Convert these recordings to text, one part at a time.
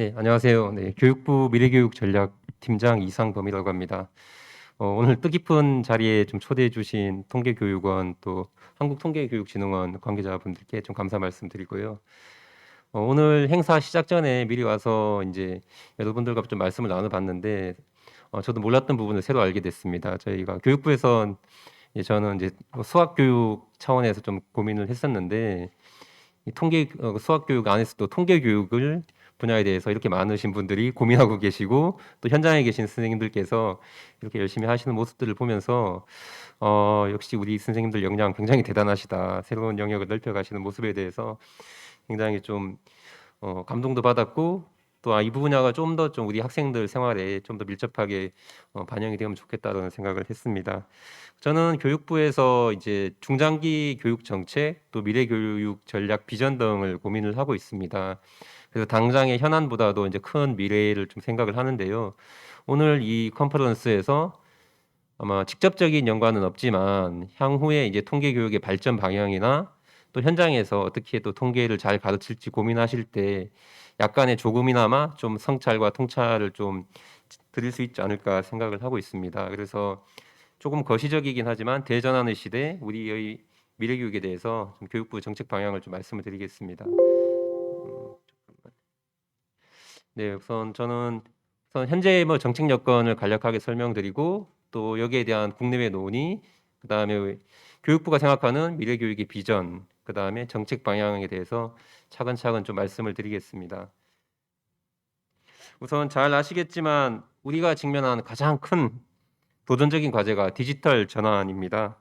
네, 안녕하세요. 네, 교육부 미래교육 전략 팀장 이상범이라고 합니다. 오늘 뜻깊은 자리에 좀 초대해 주신 통계교육원 또 한국통계교육진흥원 관계자분들께 좀 감사 말씀드리고요. 오늘 행사 시작 전에 미리 와서 이제 여러분들과 좀 말씀을 나눠봤는데 저도 몰랐던 부분을 새로 알게 됐습니다. 저희가 교육부에선 저는 이제 수학교육 차원에서 좀 고민을 했었는데 이 수학교육 안에서도 통계교육을 분야에 대해서 이렇게 많으신 분들이 고민하고 계시고 또 현장에 계신 선생님들께서 이렇게 열심히 하시는 모습들을 보면서 역시 우리 선생님들 역량 굉장히 대단하시다. 새로운 영역을 넓혀가시는 모습에 대해서 굉장히 좀 감동도 받았고 또 이 분야가 좀 더 좀 우리 학생들 생활에 좀 더 밀접하게 반영이 되면 좋겠다는 생각을 했습니다. 저는 교육부에서 이제 중장기 교육 정책 또 미래 교육 전략 비전 등을 고민을 하고 있습니다. 그래서 당장의 현안보다도 이제 큰 미래를 좀 생각을 하는데요. 오늘 이 컨퍼런스에서 아마 직접적인 연관은 없지만 향후에 이제 통계 교육의 발전 방향이나 또 현장에서 어떻게 또 통계를 잘 가르칠지 고민하실 때 약간의 조금이나마 좀 성찰과 통찰을 좀 드릴 수 있지 않을까 생각을 하고 있습니다. 그래서 조금 거시적이긴 하지만 대전하는 시대 우리의 미래 교육에 대해서 좀 교육부 정책 방향을 좀 말씀을 드리겠습니다. 잠깐만. 네, 우선 현재의 뭐 정책 여건을 간략하게 설명드리고 또 여기에 대한 국내외 논의, 그다음에 교육부가 생각하는 미래 교육의 비전, 그다음에 정책 방향에 대해서 차근차근 좀 말씀을 드리겠습니다. 우선 잘 아시겠지만 우리가 직면한 가장 큰 도전적인 과제가 디지털 전환입니다.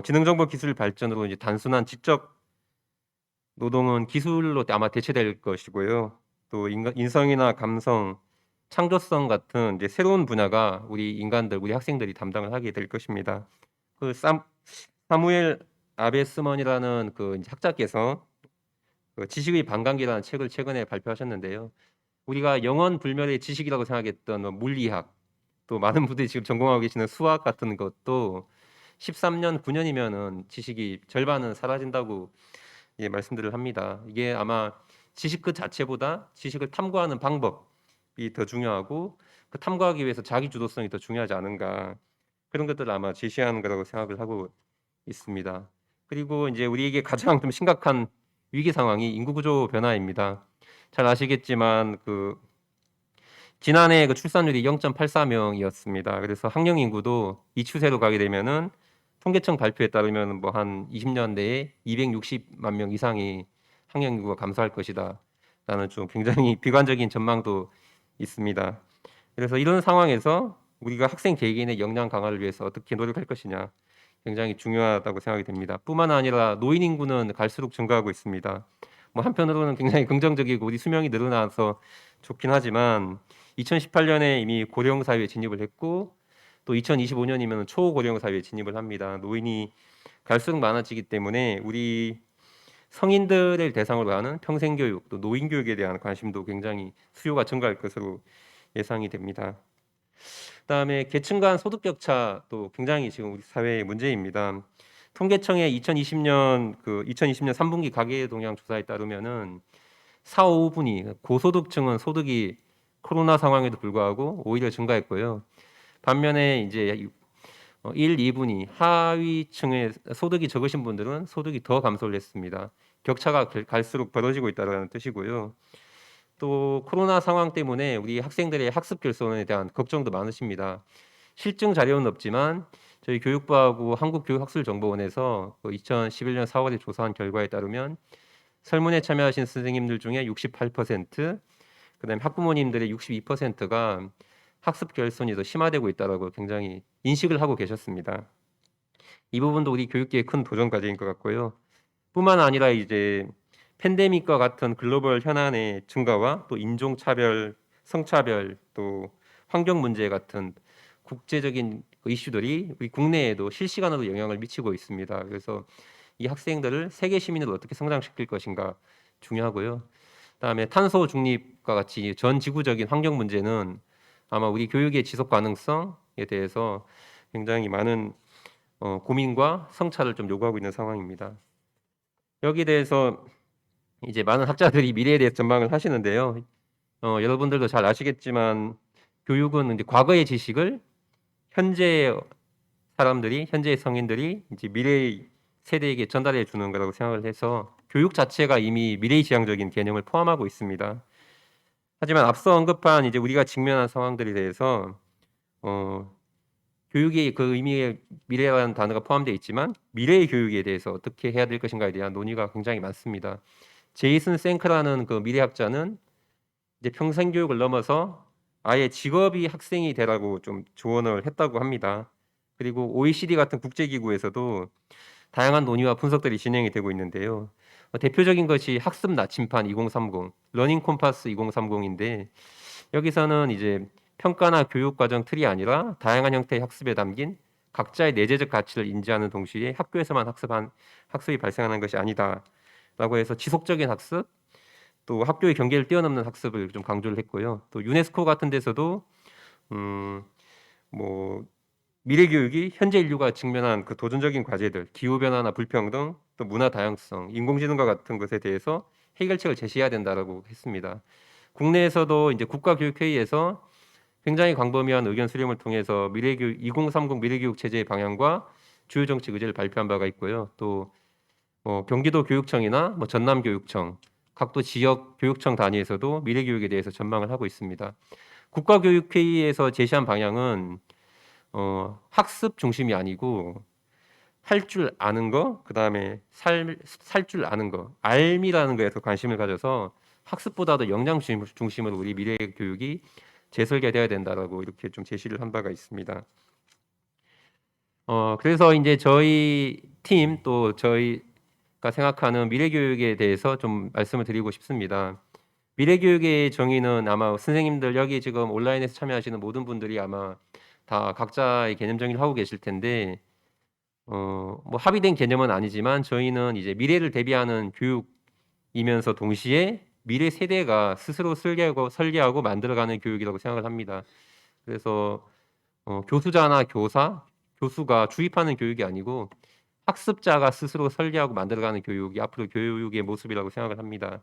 지능정보기술 발전으로 이제 단순한 지적 노동은 기술로 아마 대체될 것이고요. 또 인성이나 감성, 창조성 같은 이제 새로운 분야가 우리 학생들이 담당을 하게 될 것입니다. 그 사무엘 아베스먼이라는 그 이제 학자께서 그 지식의 반감기라는 책을 최근에 발표하셨는데요. 우리가 영원 불멸의 지식이라고 생각했던 뭐 물리학, 또 많은 분들이 지금 전공하고 계시는 수학 같은 것도 13년, 9년이면은 지식이 절반은 사라진다고 말씀들을 합니다. 이게 아마 지식 그 자체보다 지식을 탐구하는 방법이 더 중요하고 그 탐구하기 위해서 자기 주도성이 더 중요하지 않은가 그런 것들을 아마 제시하는 거라고 생각을 하고 있습니다. 그리고 이제 우리에게 가장 좀 심각한 위기 상황이 인구 구조 변화입니다. 잘 아시겠지만 그 지난해 그 출산율이 0.84명이었습니다. 그래서 학령 인구도 이 추세로 가게 되면은 통계청 발표에 따르면 뭐 한 20년 내에 260만 명 이상이 학령 인구가 감소할 것이다라는 좀 굉장히 비관적인 전망도 있습니다. 그래서 이런 상황에서 우리가 학생 개개인의 역량 강화를 위해서 어떻게 노력할 것이냐 굉장히 중요하다고 생각이 됩니다. 뿐만 아니라 노인 인구는 갈수록 증가하고 있습니다. 뭐 한편으로는 굉장히 긍정적이고 우리 수명이 늘어나서 좋긴 하지만 2018년에 이미 고령 사회에 진입을 했고 또 2025년이면 초고령 사회에 진입을 합니다. 노인이 갈수록 많아지기 때문에 우리 성인들을 대상으로 하는 평생교육 또 노인교육에 대한 관심도 굉장히 수요가 증가할 것으로 예상이 됩니다. 그다음에 계층 간 소득 격차도 굉장히 지금 우리 사회의 문제입니다. 통계청의 2020년 3분기 가계 동향 조사에 따르면은 4, 5분위 고소득층은 소득이 코로나 상황에도 불구하고 오히려 증가했고요. 반면에 이제 1, 2분위 하위층의 소득이 적으신 분들은 소득이 더 감소를 했습니다. 격차가 갈수록 벌어지고 있다는 뜻이고요. 또 코로나 상황 때문에 우리 학생들의 학습 결손에 대한 걱정도 많으십니다. 실증 자료는 없지만 저희 교육부하고 한국교육학술정보원에서 2011년 4월에 조사한 결과에 따르면 설문에 참여하신 선생님들 중에 68%, 그다음에 학부모님들의 62%가 학습 결손이 더 심화되고 있다라고 굉장히 인식을 하고 계셨습니다. 이 부분도 우리 교육계의 큰 도전 과제인 것 같고요. 뿐만 아니라 이제 팬데믹과 같은 글로벌 현안의 증가와 또 인종차별, 성차별, 또 환경 문제 같은 국제적인 그 이슈들이 우리 국내에도 실시간으로 영향을 미치고 있습니다. 그래서 이 학생들을 세계 시민으로 어떻게 성장시킬 것인가 중요하고요. 그다음에 탄소 중립과 같이 전 지구적인 환경 문제는 아마 우리 교육의 지속 가능성에 대해서 굉장히 많은 고민과 성찰을 좀 요구하고 있는 상황입니다. 여기에 대해서 이제 많은 학자들이 미래에 대해서 전망을 하시는데요. 여러분들도 잘 아시겠지만 교육은 이제 과거의 지식을 현재 사람들이 현재의 성인들이 이제 미래의 세대에게 전달해 주는 거라고 생각을 해서 교육 자체가 이미 미래지향적인 개념을 포함하고 있습니다. 하지만 앞서 언급한 이제 우리가 직면한 상황들에 대해서 어, 교육의 그 의미의 미래라는 단어가 포함되어 있지만 미래의 교육에 대해서 어떻게 해야 될 것인가에 대한 논의가 굉장히 많습니다. 제이슨 생크라는 그 미래학자는 이제 평생 교육을 넘어서 아예 직업이 학생이 되라고 좀 조언을 했다고 합니다. 그리고 OECD 같은 국제기구에서도 다양한 논의와 분석들이 진행이 되고 있는데요. 대표적인 것이 학습 나침판 2030, 러닝 콤파스 2030인데 여기서는 이제 평가나 교육 과정 틀이 아니라 다양한 형태의 학습에 담긴 각자의 내재적 가치를 인지하는 동시에 학교에서만 학습이 발생하는 것이 아니다라고 해서 지속적인 학습, 또 학교의 경계를 뛰어넘는 학습을 좀 강조를 했고요. 또 유네스코 같은 데서도 뭐 미래 교육이 현재 인류가 직면한 그 도전적인 과제들, 기후 변화나 불평등, 또 문화 다양성, 인공지능과 같은 것에 대해서 해결책을 제시해야 된다라고 했습니다. 국내에서도 이제 국가교육회의에서 굉장히 광범위한 의견 수렴을 통해서 미래교육 2030 미래교육 체제의 방향과 주요 정책 의제를 발표한 바가 있고요. 또 경기도 교육청이나 전남교육청, 각도 지역 교육청 단위에서도 미래교육에 대해서 전망을 하고 있습니다. 국가교육회의에서 제시한 방향은 학습 중심이 아니고 할 줄 아는 거, 그다음에 살 줄 아는 거, 알미라는 거에 더 관심을 가져서 학습보다도 역량 중심으로 우리 미래 교육이 재설계돼야 된다라고 이렇게 좀 제시를 한 바가 있습니다. 그래서 이제 저희 팀 또 저희가 생각하는 미래 교육에 대해서 좀 말씀을 드리고 싶습니다. 미래 교육의 정의는 아마 선생님들 여기 지금 온라인에서 참여하시는 모든 분들이 아마 다 각자의 개념 정의를 하고 계실 텐데 뭐 합의된 개념은 아니지만 저희는 이제 미래를 대비하는 교육이면서 동시에 미래 세대가 스스로 설계하고 만들어가는 교육이라고 생각을 합니다. 그래서 교수자나 교수가 주입하는 교육이 아니고 학습자가 스스로 설계하고 만들어가는 교육이 앞으로 교육의 모습이라고 생각을 합니다.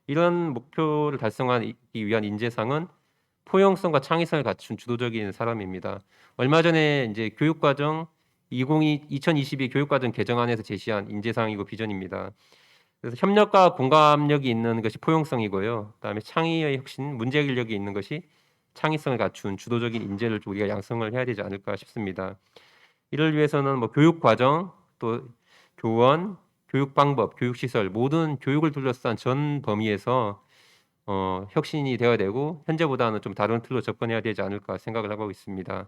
이런 목표를 달성하기 위한 인재상은 포용성과 창의성을 갖춘 주도적인 사람입니다. 얼마 전에 이제 교육과정 2022 교육과정 개정안에서 제시한 인재상이고 비전입니다. 그래서 협력과 공감력이 있는 것이 포용성이고요. 그다음에 창의의 혁신, 문제해결력이 있는 것이 창의성을 갖춘 주도적인 인재를 우리가 양성을 해야 되지 않을까 싶습니다. 이를 위해서는 뭐 교육 과정, 또 교원, 교육 방법, 교육 시설 모든 교육을 둘러싼 전 범위에서 혁신이 되어야 되고 현재보다는 좀 다른 틀로 접근해야 되지 않을까 생각을 하고 있습니다.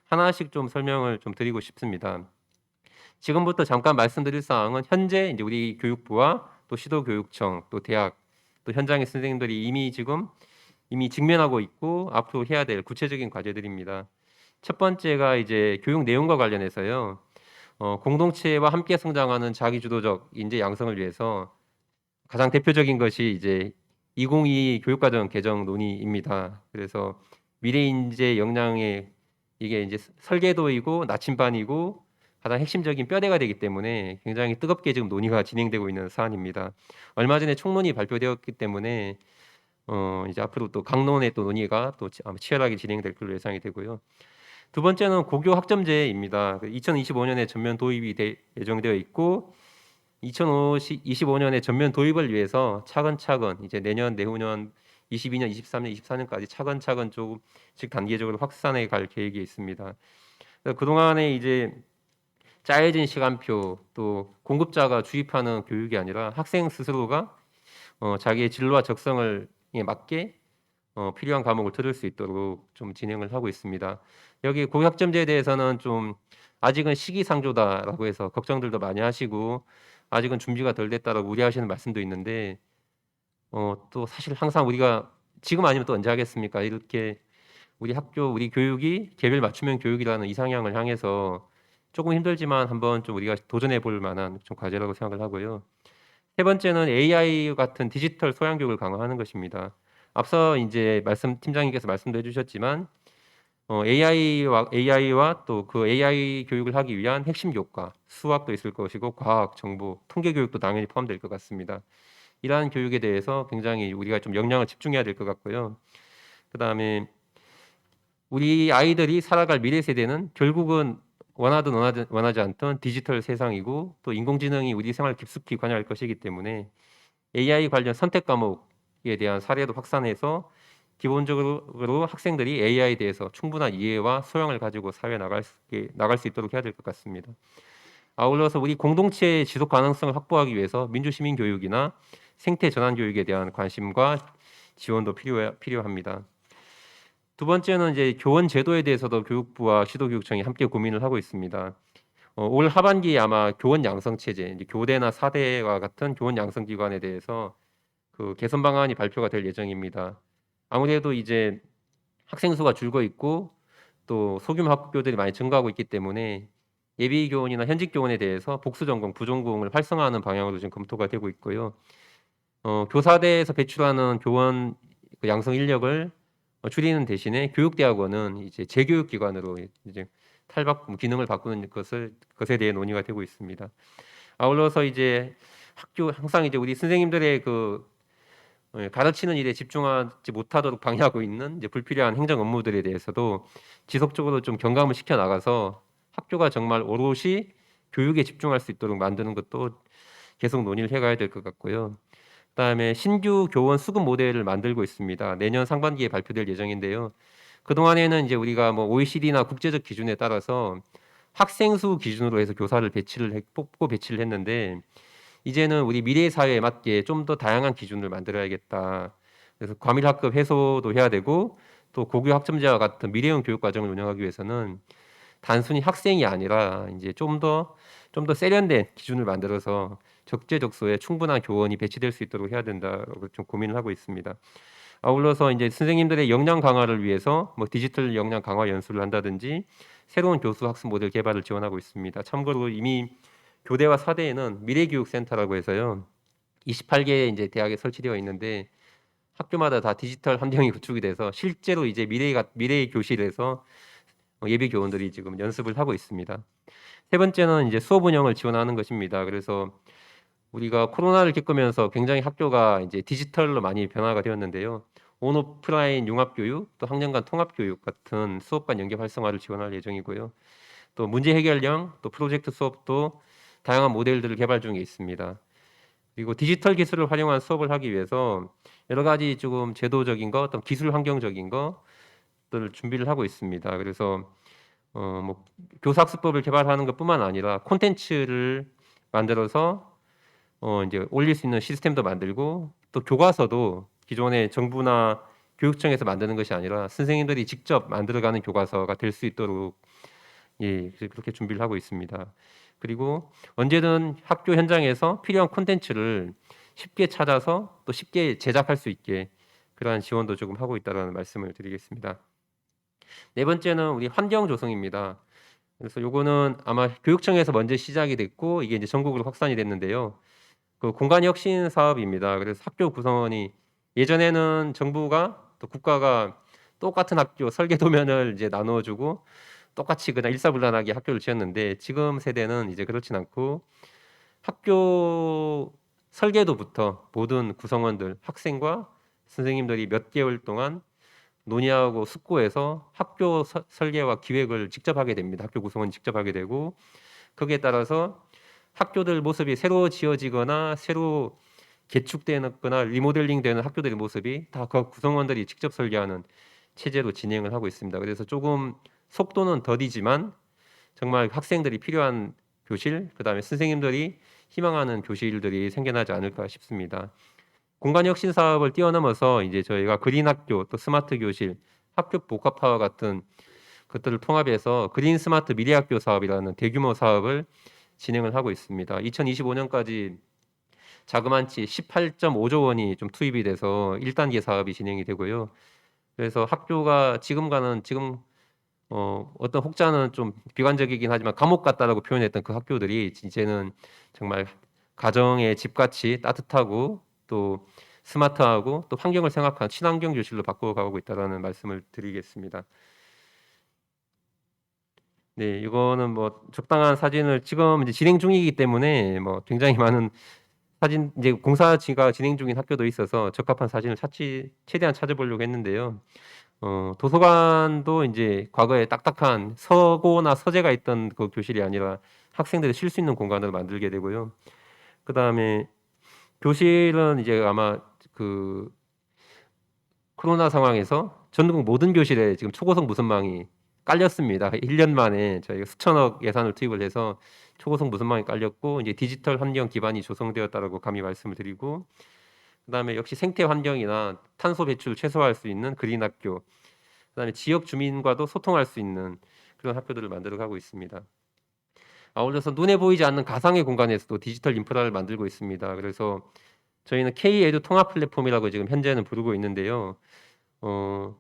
하나씩 좀 설명을 좀 드리고 싶습니다. 지금부터 잠깐 말씀드릴 사항은 현재 이제 우리 교육부와 또 시도교육청, 또 대학, 또 현장의 선생님들이 이미 직면하고 있고 앞으로 해야 될 구체적인 과제들입니다. 첫 번째가 이제 교육 내용과 관련해서요. 공동체와 함께 성장하는 자기주도적 인재 양성을 위해서 가장 대표적인 것이 이제 2022 교육과정 개정 논의입니다. 그래서 미래 인재 역량의 이게 이제 설계도이고 나침반이고 가장 핵심적인 뼈대가 되기 때문에 굉장히 뜨겁게 지금 논의가 진행되고 있는 사안입니다. 얼마 전에 총론이 발표되었기 때문에 이제 앞으로 또 강론의 또 논의가 또 아마 치열하게 진행될 걸로 예상이 되고요. 두 번째는 고교 학점제입니다. 2025년에 전면 도입이 예정되어 있고 2025년에 전면 도입을 위해서 차근차근 이제 내년, 내후년, 22년, 23년, 24년까지 차근차근 조금씩 단계적으로 확산해 갈 계획이 있습니다. 그동안에 이제 짜여진 시간표 또 공급자가 주입하는 교육이 아니라 학생 스스로가 자기의 진로와 적성을 맞게 필요한 과목을 들을 수 있도록 좀 진행을 하고 있습니다. 여기 고학점제에 대해서는 좀 아직은 시기상조다라고 해서 걱정들도 많이 하시고 아직은 준비가 덜 됐다라고 우려하시는 말씀도 있는데 또 사실 항상 우리가 지금 아니면 또 언제 하겠습니까? 이렇게 우리 학교, 우리 교육이 개별 맞춤형 교육이라는 이상향을 향해서 조금 힘들지만 한번 좀 우리가 도전해 볼 만한 좀 과제라고 생각을 하고요. 세 번째는 AI 같은 디지털 소양 교육을 강화하는 것입니다. 앞서 이제 팀장님께서 말씀도 해주셨지만 AI와 또 그 AI 교육을 하기 위한 핵심 교과, 수학도 있을 것이고 과학, 정보, 통계 교육도 당연히 포함될 것 같습니다. 이러한 교육에 대해서 굉장히 우리가 좀 역량을 집중해야 될 것 같고요. 그다음에 우리 아이들이 살아갈 미래 세대는 결국은 원하든 원하지 않든 디지털 세상이고 또 인공지능이 우리 생활 깊숙이 관여할 것이기 때문에 AI 관련 선택 과목에 대한 사례도 확산해서 기본적으로 학생들이 AI에 대해서 충분한 이해와 소양을 가지고 사회에 나갈 수 있도록 해야 될 것 같습니다. 아울러서 우리 공동체의 지속 가능성을 확보하기 위해서 민주시민 교육이나 생태 전환 교육에 대한 관심과 지원도 필요합니다. 두 번째는 이제 교원 제도에 대해서도 교육부와 시도교육청이 함께 고민을 하고 있습니다. 올 하반기에 아마 교원 양성 체제, 이제 교대나 사대와 같은 교원 양성 기관에 대해서 그 개선 방안이 발표가 될 예정입니다. 아무래도 이제 학생 수가 줄고 있고 또 소규모 학교들이 많이 증가하고 있기 때문에 예비 교원이나 현직 교원에 대해서 복수 전공, 부전공을 활성화하는 방향으로 지금 검토가 되고 있고요. 교사대에서 배출하는 교원 그 양성 인력을 줄이는 대신에 교육대학원은 이제 재교육 기관으로 이제 기능을 바꾸는 것에 대해 논의가 되고 있습니다. 아울러서 이제 학교 항상 이제 우리 선생님들의 그 가르치는 일에 집중하지 못하도록 방해하고 있는 이제 불필요한 행정 업무들에 대해서도 지속적으로 좀 경감을 시켜 나가서 학교가 정말 오롯이 교육에 집중할 수 있도록 만드는 것도 계속 논의를 해가야 될 것 같고요. 그다음에 신규 교원 수급 모델을 만들고 있습니다. 내년 상반기에 발표될 예정인데요. 그동안에는 이제 우리가 뭐 OECD나 국제적 기준에 따라서 학생 수 기준으로 해서 교사를 뽑고 배치를 했는데 이제는 우리 미래 사회에 맞게 좀 더 다양한 기준을 만들어야겠다. 그래서 과밀학급 해소도 해야 되고 또 고교 학점제와 같은 미래형 교육 과정을 운영하기 위해서는 단순히 학생이 아니라 이제 좀 더 세련된 기준을 만들어서 적재적소에 충분한 교원이 배치될 수 있도록 해야 된다고 좀 고민을 하고 있습니다. 아울러서 이제 선생님들의 역량 강화를 위해서 뭐 디지털 역량 강화 연수를 한다든지 새로운 교수 학습 모델 개발을 지원하고 있습니다. 참고로 이미 교대와 사대에는 미래교육센터라고 해서요. 28개 이제 대학에 설치되어 있는데 학교마다 다 디지털 환경이 구축이 돼서 실제로 이제 미래의 교실에서 예비 교원들이 지금 연습을 하고 있습니다. 세 번째는 이제 수업 운영을 지원하는 것입니다. 그래서 우리가 코로나를 겪으면서 굉장히 학교가 이제 디지털로 많이 변화가 되었는데요. 온오프라인 융합교육, 또 학년 간 통합교육 같은 수업 간 연계 활성화를 지원할 예정이고요. 또 문제 해결형, 또 프로젝트 수업도 다양한 모델들을 개발 중에 있습니다. 그리고 디지털 기술을 활용한 수업을 하기 위해서 여러 가지 조금 제도적인 것, 어떤 기술 환경적인 것들을 준비를 하고 있습니다. 그래서 뭐 교사학습법을 개발하는 것뿐만 아니라 콘텐츠를 만들어서 이제 올릴 수 있는 시스템도 만들고 또 교과서도 기존의 정부나 교육청에서 만드는 것이 아니라 선생님들이 직접 만들어가는 교과서가 될 수 있도록 예, 그렇게 준비를 하고 있습니다. 그리고 언제든 학교 현장에서 필요한 콘텐츠를 쉽게 찾아서 또 쉽게 제작할 수 있게 그러한 지원도 조금 하고 있다는 말씀을 드리겠습니다. 네 번째는 우리 환경 조성입니다. 그래서 요거는 아마 교육청에서 먼저 시작이 됐고 이게 이제 전국으로 확산이 됐는데요. 그 공간 혁신 사업입니다. 그래서 학교 구성원이 예전에는 정부가 또 국가가 똑같은 학교 설계 도면을 이제 나눠주고 똑같이 그냥 일사불란하게 학교를 지었는데 지금 세대는 이제 그렇진 않고 학교 설계도부터 모든 구성원들, 학생과 선생님들이 몇 개월 동안 논의하고 숙고해서 학교 설계와 기획을 직접 하게 됩니다. 학교 구성원이 직접 하게 되고 거기에 따라서 학교들 모습이 새로 지어지거나 새로 개축되거나 리모델링 되는 학교들의 모습이 다 그 구성원들이 직접 설계하는 체제로 진행을 하고 있습니다. 그래서 조금 속도는 더디지만 정말 학생들이 필요한 교실, 그다음에 선생님들이 희망하는 교실들이 생겨나지 않을까 싶습니다. 공간 혁신 사업을 뛰어넘어서 이제 저희가 그린 학교, 또 스마트 교실, 학교 복합화와 같은 것들을 통합해서 그린 스마트 미래 학교 사업이라는 대규모 사업을 진행을 하고 있습니다. 2025년까지 자그만치 18.5조 원이 좀 투입이 돼서 1단계 사업이 진행이 되고요. 그래서 학교가 지금 어떤 혹자는 좀 비관적이긴 하지만 감옥 같다라고 표현했던 그 학교들이 이제는 정말 가정의 집같이 따뜻하고 또 스마트하고 또 환경을 생각한 친환경 교실로 바꿔가고 있다라는 말씀을 드리겠습니다. 네, 이거는 뭐 적당한 사진을 지금 이제 진행 중이기 때문에 뭐 굉장히 많은 사진 이제 공사가 진행 중인 학교도 있어서 적합한 사진을 최대한 찾아보려고 했는데요. 도서관도 이제 과거에 딱딱한 서고나 서재가 있던 그 교실이 아니라 학생들이 쉴 수 있는 공간으로 만들게 되고요. 그다음에 교실은 이제 아마 그 코로나 상황에서 전국 모든 교실에 지금 초고속 무선망이 깔렸습니다. 1년 만에 저희가 수천억 예산을 투입을 해서 초고속 무선망이 깔렸고 이제 디지털 환경 기반이 조성되었다라고 감히 말씀을 드리고, 그다음에 역시 생태 환경이나 탄소 배출을 최소화할 수 있는 그린 학교, 그다음에 지역 주민과도 소통할 수 있는 그런 학교들을 만들어 가고 있습니다. 아울러서 눈에 보이지 않는 가상의 공간에서도 디지털 인프라를 만들고 있습니다. 그래서 저희는 K-에듀 통합 플랫폼이라고 지금 현재는 부르고 있는데요. 어,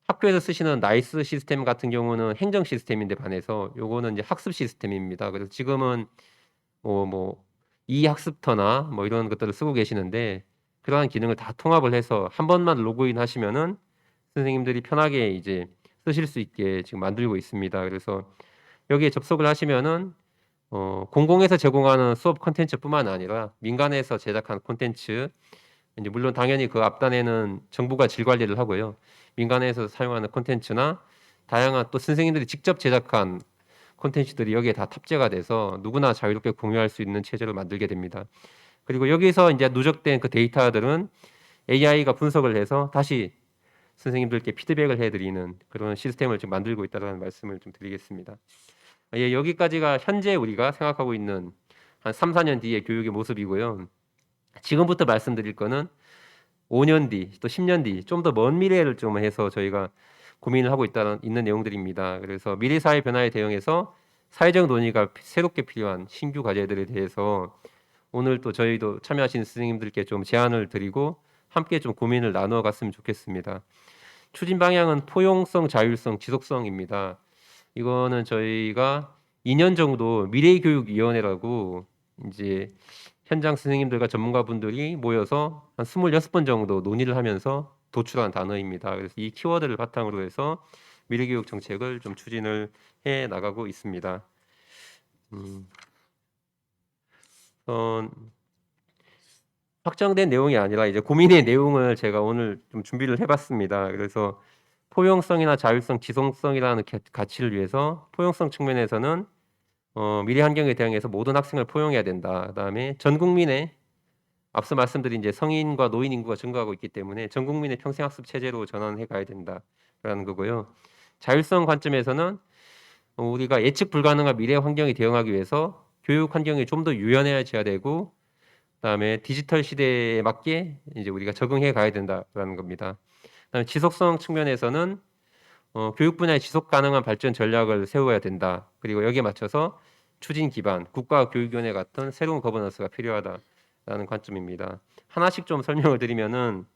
학교에서 쓰시는 나이스 시스템 같은 경우는 행정 시스템인데 반해서 요거는 이제 학습 시스템입니다. 그래서 지금은 뭐 이학습터나 뭐 이런 것들을 쓰고 계시는데, 그러한 기능을 다 통합을 해서 한 번만 로그인 하시면은 선생님들이 편하게 이제 쓰실 수 있게 지금 만들고 있습니다. 그래서 여기에 접속을 하시면은 공공에서 제공하는 수업 콘텐츠뿐만 아니라 민간에서 제작한 콘텐츠, 이제 물론 당연히 그 앞단에는 정부가 질 관리를 하고요. 민간에서 사용하는 콘텐츠나 다양한 또 선생님들이 직접 제작한 콘텐츠들이 여기에 다 탑재가 돼서 누구나 자유롭게 공유할 수 있는 체제를 만들게 됩니다. 그리고 여기서 이제 누적된 그 데이터들은 AI가 분석을 해서 다시 선생님들께 피드백을 해드리는 그런 시스템을 지금 만들고 있다는 말씀을 좀 드리겠습니다. 예, 여기까지가 현재 우리가 생각하고 있는 한 3, 4년 뒤의 교육의 모습이고요. 지금부터 말씀드릴 거는 5년 뒤, 또 10년 뒤, 좀 더 먼 미래를 좀 해서 저희가 고민을 하고 있는 내용들입니다. 그래서 미래 사회 변화에 대응해서 사회적 논의가 새롭게 필요한 신규 과제들에 대해서 오늘 또 저희도 참여하신 선생님들께 좀 제안을 드리고 함께 좀 고민을 나누어 갔으면 좋겠습니다. 추진 방향은 포용성, 자율성, 지속성입니다. 이거는 저희가 2년 정도 미래교육위원회라고 이제 현장 선생님들과 전문가분들이 모여서 한 26번 정도 논의를 하면서 도출한 단어입니다. 그래서 이 키워드를 바탕으로 해서 미래교육 정책을 좀 추진을 해 나가고 있습니다. 어, 확정된 내용이 아니라 이제 고민의 내용을 제가 오늘 좀 준비를 해봤습니다. 그래서 포용성이나 자율성, 지속성이라는 가치를 위해서 포용성 측면에서는 미래 환경에 대응해서 모든 학생을 포용해야 된다. 그다음에 전 국민의 앞서 말씀드린 이제 성인과 노인 인구가 증가하고 있기 때문에 전 국민의 평생 학습 체제로 전환해 가야 된다라는 거고요. 자율성 관점에서는 우리가 예측 불가능한 미래 환경에 대응하기 위해서 교육 환경이 좀 더 유연해져야 되고, 그다음에 디지털 시대에 맞게 이제 우리가 적응해 가야 된다라는 겁니다. 그다음에 지속성 측면에서는 교육 분야의 지속 가능한 발전 전략을 세워야 된다. 그리고 여기에 맞춰서 추진 기반, 국가교육위원회 같은 새로운 거버넌스가 필요하다라는 관점입니다. 하나씩 좀 설명을 드리면은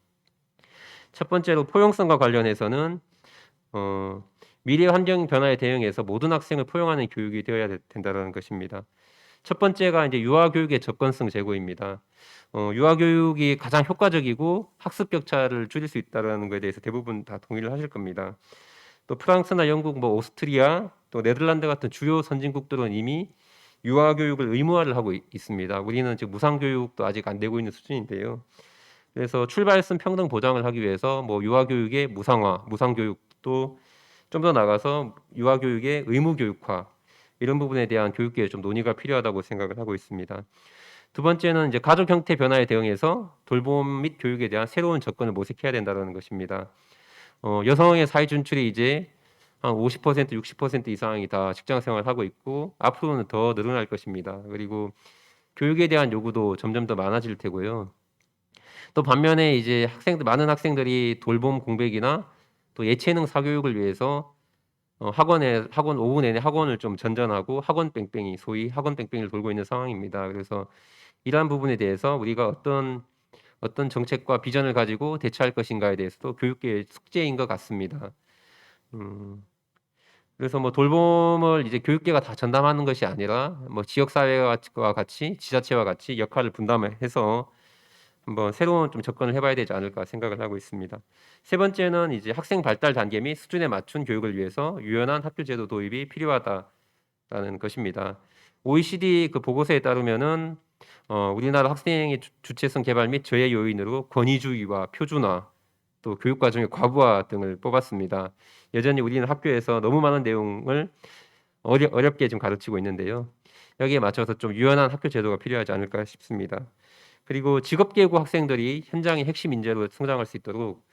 첫 번째로 포용성과 관련해서는 미래 환경 변화에 대응해서 모든 학생을 포용하는 교육이 되어야 된다는 것입니다. 첫 번째가 이제 유아 교육의 접근성 제고입니다. 유아 교육이 가장 효과적이고 학습 격차를 줄일 수 있다는 것에 대해서 대부분 다 동의를 하실 겁니다. 또 프랑스나 영국, 뭐 오스트리아, 또 네덜란드 같은 주요 선진국들은 이미 유아 교육을 의무화를 하고 있습니다. 우리는 지금 무상 교육도 아직 안 되고 있는 수준인데요. 그래서 출발선 평등 보장을 하기 위해서 뭐 유아 교육의 무상화, 무상 교육도 좀 더 나가서 유아 교육의 의무 교육화, 이런 부분에 대한 교육계에 좀 논의가 필요하다고 생각을 하고 있습니다. 두 번째는 이제 가족 형태 변화에 대응해서 돌봄 및 교육에 대한 새로운 접근을 모색해야 된다는 것입니다. 여성의 사회 진출이 이제 한 50%, 60% 이상이 다 직장 생활을 하고 있고 앞으로는 더 늘어날 것입니다. 그리고 교육에 대한 요구도 점점 더 많아질 테고요. 또 반면에 이제 많은 학생들이 돌봄 공백이나 또 예체능 사교육을 위해서 학원 오후 내내 학원을 좀 전전하고 학원 뺑뺑이, 소위 학원 뺑뺑이를 돌고 있는 상황입니다. 그래서 이러한 부분에 대해서 우리가 어떤 정책과 비전을 가지고 대처할 것인가에 대해서도 교육계의 숙제인 것 같습니다. 음, 그래서 뭐 돌봄을 이제 교육계가 다 전담하는 것이 아니라 뭐 지역사회와 같이 지자체와 같이 역할을 분담해서 한번 새로운 좀 접근을 해봐야 되지 않을까 생각을 하고 있습니다. 세 번째는 이제 학생 발달 단계 및 수준에 맞춘 교육을 위해서 유연한 학교 제도 도입이 필요하다라는 것입니다. OECD 그 보고서에 따르면은 우리나라 학생의 주체성 개발 및 저해 요인으로 권위주의와 표준화, 또 교육과정의 과부하 등을 뽑았습니다. 여전히 우리는 학교에서 너무 많은 내용을 어렵게 좀 가르치고 있는데요. 여기에 맞춰서 좀 유연한 학교 제도가 필요하지 않을까 싶습니다. 그리고 직업계고 학생들이 현장의 핵심 인재로 성장할 수 있도록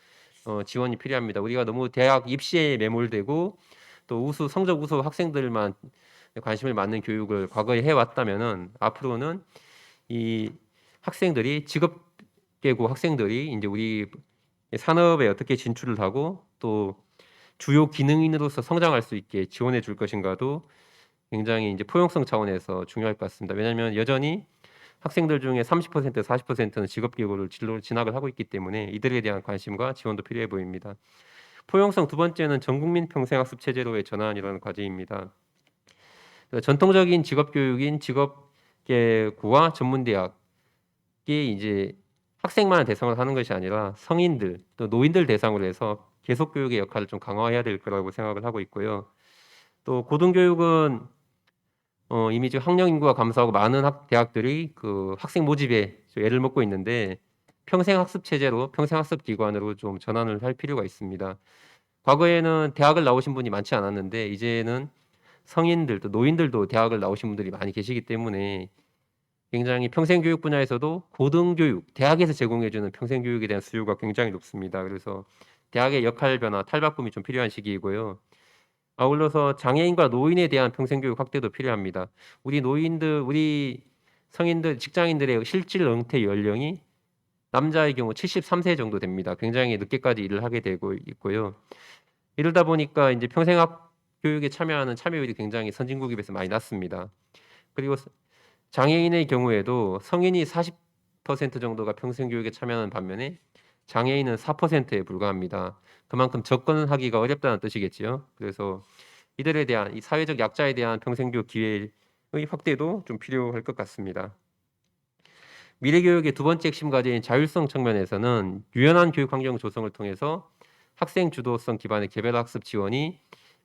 지원이 필요합니다. 우리가 너무 대학 입시에 매몰되고 또 성적 우수 학생들만 관심을 받는 교육을 과거에 해왔다면은 앞으로는 이 학생들이 직업계고 학생들이 이제 우리 산업에 어떻게 진출을 하고 또 주요 기능인으로서 성장할 수 있게 지원해 줄 것인가도 굉장히 이제 포용성 차원에서 중요할 것 같습니다. 왜냐하면 여전히 학생들 중에 30% 40%는 직업계고를 진학을 하고 있기 때문에 이들에 대한 관심과 지원도 필요해 보입니다. 포용성 두 번째는 전국민 평생학습 체제로의 전환이라는 과제입니다. 전통적인 직업교육인 직업계고와 전문대학이 이제 학생만을 대상으로 하는 것이 아니라 성인들 또 노인들 대상으로 해서 계속교육의 역할을 좀 강화해야 될 거라고 생각을 하고 있고요. 또 고등교육은 이미 지금 학령 인구가 감소하고 많은 대학들이 그 학생 모집에 애를 먹고 있는데 평생학습 체제로 평생학습 기관으로 좀 전환을 할 필요가 있습니다. 과거에는 대학을 나오신 분이 많지 않았는데 이제는 성인들 또 노인들도 대학을 나오신 분들이 많이 계시기 때문에 굉장히 평생교육 분야에서도 고등교육, 대학에서 제공해주는 평생교육에 대한 수요가 굉장히 높습니다. 그래서 대학의 역할 변화, 탈바꿈이 좀 필요한 시기이고요. 아울러서 장애인과 노인에 대한 평생교육 확대도 필요합니다. 우리 성인들, 직장인들의 실질 은퇴 연령이 남자의 경우 73세 정도 됩니다. 굉장히 늦게까지 일을 하게 되고 있고요. 이러다 보니까 이제 평생학 교육에 참여하는 참여율이 굉장히 선진국에 비해서 많이 낮습니다. 그리고 장애인의 경우에도 성인이 40% 정도가 평생교육에 참여하는 반면에 장애인은 4%에 불과합니다. 그만큼 접근하기가 어렵다는 뜻이겠지요. 그래서 이들에 대한 이 사회적 약자에 대한 평생교육 기회의 확대도 좀 필요할 것 같습니다. 미래교육의 두 번째 핵심 과제인 자율성 측면에서는 유연한 교육 환경 조성을 통해서 학생 주도성 기반의 개별화 학습 지원이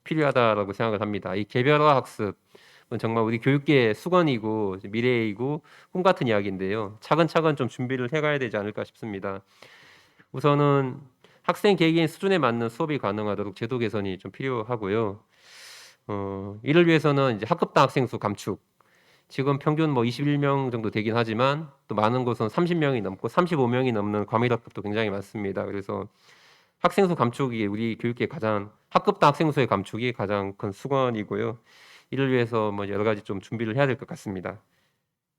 필요하다라고 생각을 합니다. 이 개별화 학습은 정말 우리 교육계의 수건이고 미래이고 꿈 같은 이야기인데요. 차근차근 좀 준비를 해가야 되지 않을까 싶습니다. 우선은 학생 개개인 수준에 맞는 수업이 가능하도록 제도 개선이 좀 필요하고요. 이를 위해서는 이제 학급당 학생 수 감축. 지금 평균 뭐 21명 정도 되긴 하지만 또 많은 곳은 30명이 넘고 35명이 넘는 과밀학급도 굉장히 많습니다. 그래서 학생 수 감축이 우리 교육계 가장 학급당 학생 수의 감축이 가장 큰 수건이고요. 이를 위해서 뭐 여러 가지 좀 준비를 해야 될 것 같습니다.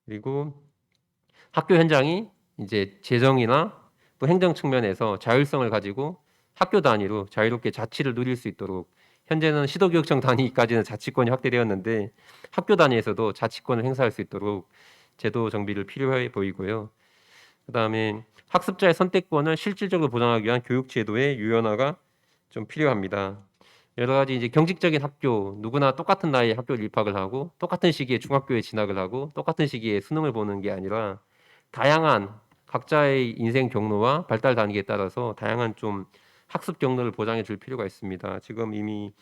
그리고 학교 현장이 이제 재정이나 또 행정 측면에서 자율성을 가지고 학교 단위로 자유롭게 자치를 누릴 수 있도록 현재는 시도교육청 단위까지는 자치권이 확대되었는데 학교 단위에서도 자치권을 행사할 수 있도록 제도 정비를 필요해 보이고요. 그다음에 학습자의 선택권을 실질적으로 보장하기 위한 교육 제도의 유연화가 좀 필요합니다. 여러 가지 이제 경직적인 학교, 누구나 똑같은 나이에 학교를 입학을 하고 똑같은 시기에 중학교에 진학을 하고 똑같은 시기에 수능을 보는 게 아니라 다양한 각자의 인생 경로와 발달 단계에 따라서 다양한 좀 학습 경로를 보장해 줄 필요가 있습니다. 지금 이미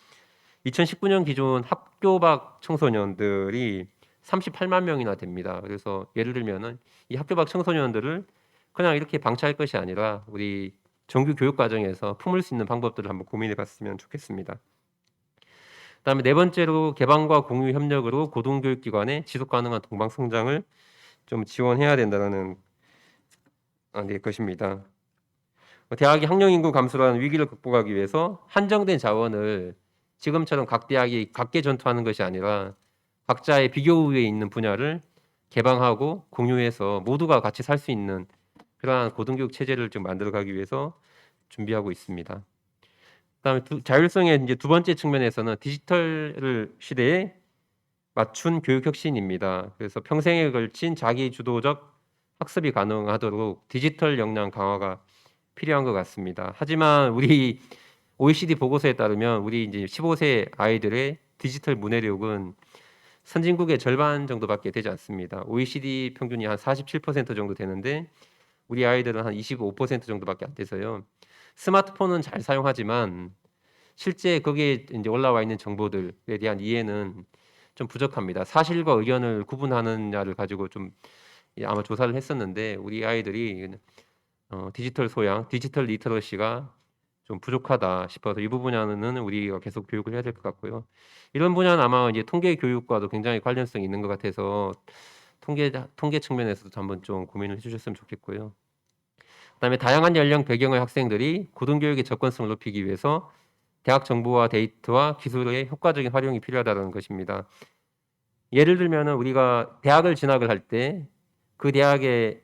2019년 기준 학교 밖 청소년들이 38만 명이나 됩니다. 그래서 예를 들면은 이 학교 밖 청소년들을 그냥 이렇게 방치할 것이 아니라 우리 정규 교육 과정에서 품을 수 있는 방법들을 한번 고민해 봤으면 좋겠습니다. 그다음에 네 번째로 개방과 공유 협력으로 고등교육기관의 지속 가능한 동방 성장을 좀 지원해야 된다는 것입니다. 대학이 학령 인구 감소라는 위기를 극복하기 위해서 한정된 자원을 지금처럼 각 대학이 각계 전투하는 것이 아니라 각자의 비교 우위에 있는 분야를 개방하고 공유해서 모두가 같이 살 수 있는 그러한 고등교육 체제를 좀 만들어가기 위해서 준비하고 있습니다. 그다음에 자율성의 이제 두 번째 측면에서는 디지털 시대에 맞춘 교육 혁신입니다. 그래서 평생에 걸친 자기 주도적 학습이 가능하도록 디지털 역량 강화가 필요한 것 같습니다. 하지만 우리 OECD 보고서에 따르면 우리 이제 15세 아이들의 디지털 문해력은 선진국의 절반 정도밖에 되지 않습니다. OECD 평균이 한 47% 정도 되는데 우리 아이들은 한 25% 정도밖에 안 돼서요. 스마트폰은 잘 사용하지만 실제 거기에 이제 올라와 있는 정보들에 대한 이해는 좀 부족합니다. 사실과 의견을 구분하느냐를 가지고 좀 아마 조사를 했었는데 우리 아이들이 디지털 소양, 디지털 리터러시가 좀 부족하다 싶어서 이 부분에는 우리가 계속 교육을 해야 될 것 같고요. 이런 분야는 아마 이제 통계 교육과도 굉장히 관련성이 있는 것 같아서 통계 측면에서도 한번 좀 고민을 해주셨으면 좋겠고요. 그다음에 다양한 연령 배경의 학생들이 고등교육의 접근성을 높이기 위해서 대학 정보와 데이터와 기술의 효과적인 활용이 필요하다는 것입니다. 예를 들면은 우리가 대학을 진학을 할 때 그 대학의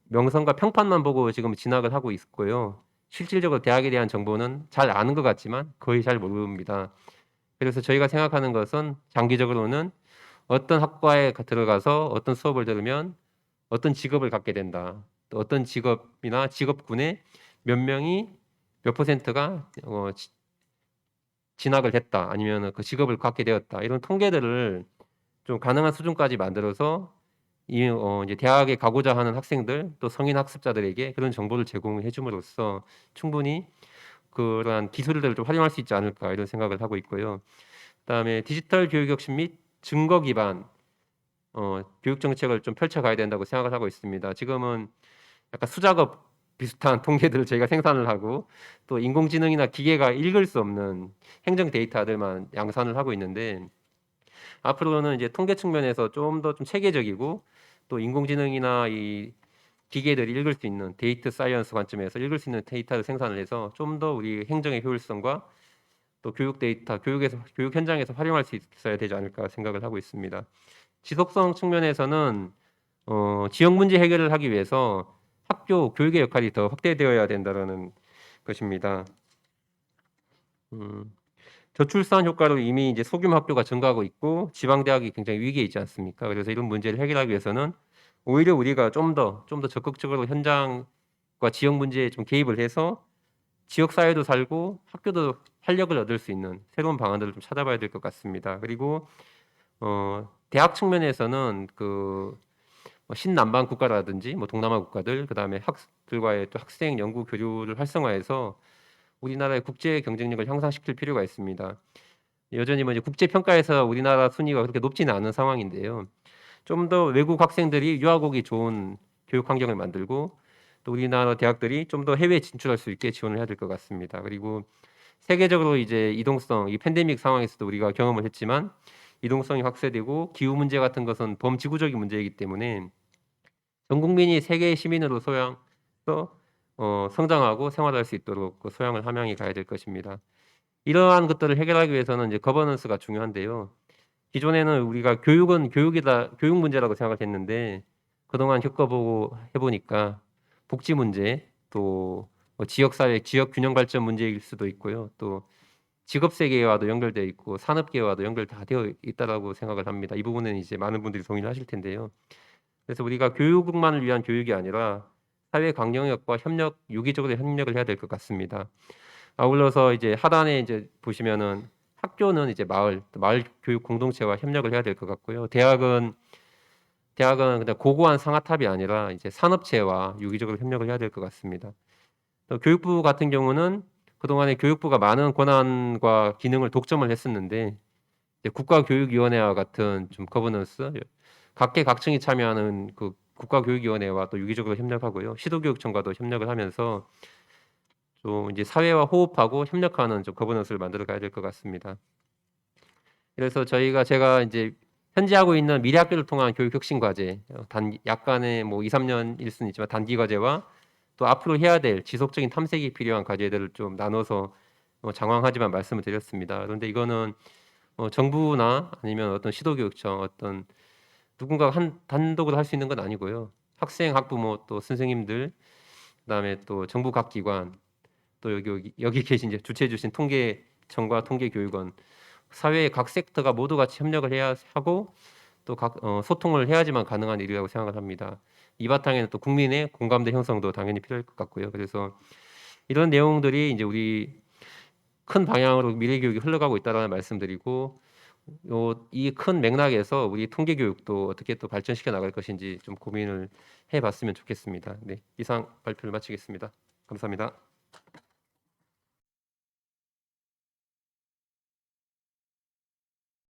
명성과 평판만 보고 지금 진학을 하고 있고요. 실질적으로 대학에 대한 정보는 잘 아는 것 같지만 거의 잘 모릅니다. 그래서 저희가 생각하는 것은 장기적으로는 어떤 학과에 들어가서 어떤 수업을 들으면 어떤 직업을 갖게 된다. 또 어떤 직업이나 직업군에 몇 명이 몇 퍼센트가 진학을 했다. 아니면 그 직업을 갖게 되었다. 이런 통계들을 좀 가능한 수준까지 만들어서 이제 대학에 가고자 하는 학생들 또 성인 학습자들에게 그런 정보를 제공해 줌으로써 충분히 그러한 기술들을 좀 활용할 수 있지 않을까 이런 생각을 하고 있고요. 그다음에 디지털 교육 혁신 및 증거 기반 교육 정책을 좀 펼쳐가야 된다고 생각을 하고 있습니다. 지금은 약간 수작업 비슷한 통계들을 저희가 생산을 하고 또 인공지능이나 기계가 읽을 수 없는 행정 데이터들만 양산을 하고 있는데 앞으로는 이제 통계 측면에서 좀 더 좀 체계적이고 또 인공지능이나 이 기계들이 읽을 수 있는 데이터 사이언스 관점에서 읽을 수 있는 데이터를 생산을 해서 좀 더 우리 행정의 효율성과 또 교육 데이터, 교육 현장에서 활용할 수 있어야 되지 않을까 생각을 하고 있습니다. 지속성 측면에서는 지역 문제 해결을 하기 위해서 학교 교육의 역할이 더 확대되어야 된다는 것입니다. 저출산 효과로 이미 이제 소규모 학교가 증가하고 있고 지방 대학이 굉장히 위기에 있지 않습니까? 그래서 이런 문제를 해결하기 위해서는 오히려 우리가 좀 더 적극적으로 현장과 지역 문제에 좀 개입을 해서 지역 사회도 살고 학교도 활력을 얻을 수 있는 새로운 방안들을 좀 찾아봐야 될 것 같습니다. 그리고 대학 측면에서는 신남방 국가라든지 뭐 동남아 국가들 그다음에 학들과의 또 학생 연구 교류를 활성화해서 우리나라의 국제 경쟁력을 향상시킬 필요가 있습니다. 여전히 뭐 이제 국제 평가에서 우리나라 순위가 그렇게 높지는 않은 상황인데요. 좀 더 외국 학생들이 유학 오기 좋은 교육 환경을 만들고 또 우리나라 대학들이 좀 더 해외에 진출할 수 있게 지원을 해야 될 것 같습니다. 그리고 세계적으로 이제 이동성, 이 팬데믹 상황에서도 우리가 경험을 했지만 이동성이 확대되고 기후 문제 같은 것은 범지구적인 문제이기 때문에 전 국민이 세계의 시민으로 성장하고 생활할 수 있도록 그 소양을 함양해 가야 될 것입니다. 이러한 것들을 해결하기 위해서는 이제 거버넌스가 중요한데요. 기존에는 우리가 교육은 교육이다, 교육 문제라고 생각을 했는데 그동안 겪어보고 해보니까 복지 문제, 또뭐 지역사회, 지역 균형 발전 문제일 수도 있고요. 또 직업 세계와도 연결되어 있고 산업계와도 연결 다 되어 있다라고 생각을 합니다. 이 부분은 이제 많은 분들이 동의를 하실 텐데요. 그래서 우리가 교육만을 위한 교육이 아니라 사회 강령역과 유기적으로 협력을 해야 될 것 같습니다. 아울러서 이제 하단에 이제 보시면은 학교는 이제 마을 교육 공동체와 협력을 해야 될 것 같고요. 대학은 그냥 고고한 상아탑이 아니라 이제 산업체와 유기적으로 협력을 해야 될 것 같습니다. 또 교육부 같은 경우는 그동안에 교육부가 많은 권한과 기능을 독점을 했었는데 이제 국가교육위원회와 같은 좀 거버넌스, 각계각층이 참여하는 그 국가교육위원회와 또 유기적으로 협력하고요. 시도교육청과도 협력을 하면서 좀 이제 사회와 호흡하고 협력하는 좀 거버넌스를 만들어 가야 될 것 같습니다. 그래서 제가 이제 현재 하고 있는 미래학교를 통한 교육 혁신 과제, 약간의 뭐 2, 3년일 수는 있지만 단기 과제와 또 앞으로 해야 될 지속적인 탐색이 필요한 과제들을 좀 나눠서 장황하지만 말씀을 드렸습니다. 그런데 이거는 정부나 아니면 어떤 시도교육청 어떤 누군가 단독으로 할 수 있는 건 아니고요. 학생, 학부모 또 선생님들 그다음에 또 정부 각 기관 또 여기 계신 이제 주최해 주신 통계청과 통계교육원 사회의 각 섹터가 모두 같이 협력을 해야 하고 또 소통을 해야지만 가능한 일이라고 생각을 합니다. 이 바탕에는 또 국민의 공감대 형성도 당연히 필요할 것 같고요. 그래서 이런 내용들이 이제 우리 큰 방향으로 미래 교육이 흘러가고 있다라는 말씀드리고 이 큰 맥락에서 우리 통계 교육도 어떻게 또 발전시켜 나갈 것인지 좀 고민을 해봤으면 좋겠습니다. 네, 이상 발표를 마치겠습니다. 감사합니다.